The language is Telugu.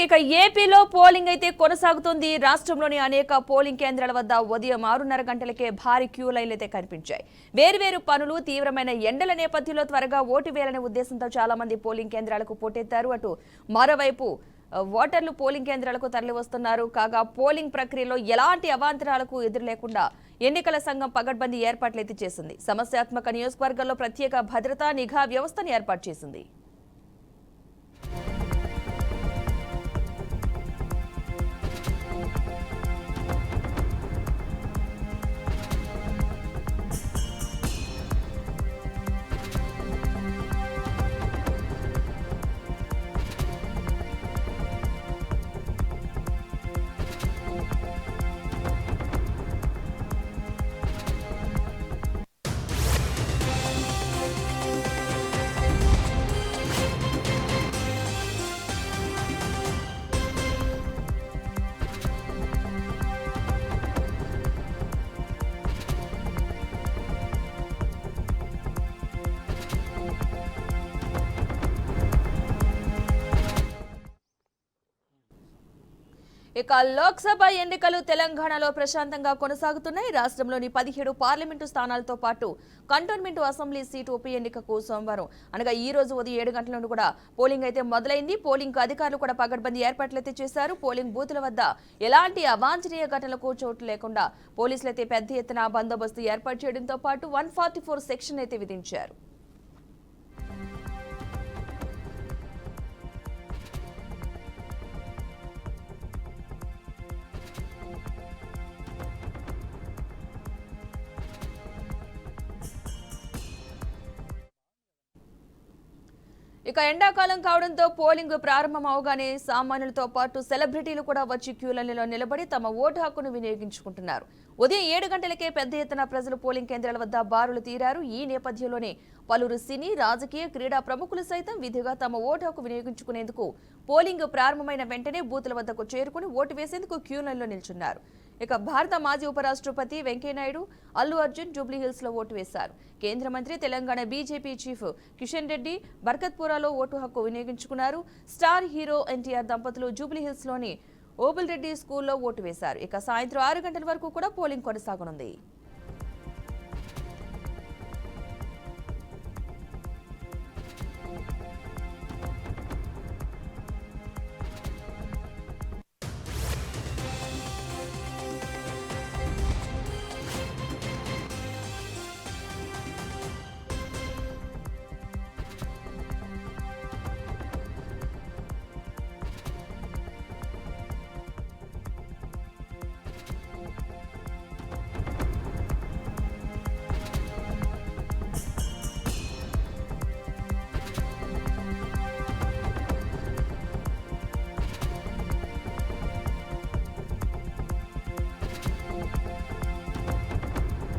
ఇక ఏపీలో పోలింగ్ అయితే కొనసాగుతుంది. రాష్ట్రంలోని అనేక పోలింగ్ కేంద్రాల వద్ద ఉదయం 6:30 గంటలకే భారీ క్యూ లైన్లు అయితే కనిపించాయి. వేర్వేరు పనులు, తీవ్రమైన ఎండల నేపథ్యంలో త్వరగా ఓటు వేయాలనే ఉద్దేశంతో చాలా మంది పోలింగ్ కేంద్రాలకు పోటెత్తారు. అటు మరోవైపు ఓటర్లు పోలింగ్ కేంద్రాలకు తరలి వస్తున్నారు. కాగా పోలింగ్ ప్రక్రియలో ఎలాంటి అవాంతరాలకు ఎదురు లేకుండా ఎన్నికల సంఘం పగడ్బందీ ఏర్పాట్లు అయితే చేసింది. సమస్యాత్మక నియోజకవర్గాల్లో ప్రత్యేక భద్రతా నిఘా వ్యవస్థను ఏర్పాటు చేసింది. ఇక లోక్సభ ఎన్నికలు తెలంగాణలో ప్రశాంతంగా కొనసాగుతున్నాయి. రాష్ట్రంలోని 17 పార్లమెంటు స్థానాలతో పాటు కంటోన్మెంట్ అసెంబ్లీ సీటు ఉప ఎన్నికకు సోమవారం అనగా ఈ రోజు ఉదయం 7 గంటల నుండి కూడా పోలింగ్ అయితే మొదలైంది. పోలింగ్ అధికారులు కూడా పగడ్బందీ ఏర్పాట్లు అయితే చేశారు. పోలింగ్ బూతుల వద్ద ఎలాంటి అవాంఛనీయ ఘటనలకు చోటు లేకుండా పోలీసులు అయితే పెద్ద ఎత్తున బందోబస్తు ఏర్పాటు చేయడంతో పాటు 144 సెక్షన్ అయితే విధించారు. ఇక ఎండాకాలం కావడంతో పోలింగ్ ప్రారంభం అవగానే సామాన్యులతో పాటు సెలబ్రిటీలు కూడా వచ్చి క్యూలైన్లలో నిలబడి తమ ఓటు హక్కును వినియోగించుకుంటున్నారు. ఉదయం 7 గంటలకే పెద్ద ఎత్తున ప్రజలు పోలింగ్ కేంద్రాల వద్ద బారులు తీరారు. ఈ నేపథ్యంలోనే పలువురు సినీ, రాజకీయ, క్రీడా ప్రముఖులు సైతం విధిగా తమ ఓటు హక్కు వినియోగించుకునేందుకు పోలింగ్ ప్రారంభమైన వెంటనే బూతుల వద్దకు చేరుకుని ఓటు వేసేందుకు క్యూలైన్లో నిల్చున్నారు. ఇక భారత మాజీ ఉపరాష్ట్రపతి వెంకయ్యనాయుడు, అల్లు అర్జున్ జూబ్లీహిల్స్ లో ఓటు వేశారు. కేంద్ర మంత్రి, తెలంగాణ బీజేపీ చీఫ్ కిషన్ రెడ్డి బర్కత్పురాలో ఓటు హక్కు వినియోగించుకున్నారు. స్టార్ హీరో ఎన్టీఆర్ దంపతులు జూబ్లీహిల్స్ లోని ఓబుల్ రెడ్డి స్కూల్లో ఓటు వేశారు. ఇక సాయంత్రం 6 గంటల వరకు కూడా పోలింగ్ కొనసాగనుంది.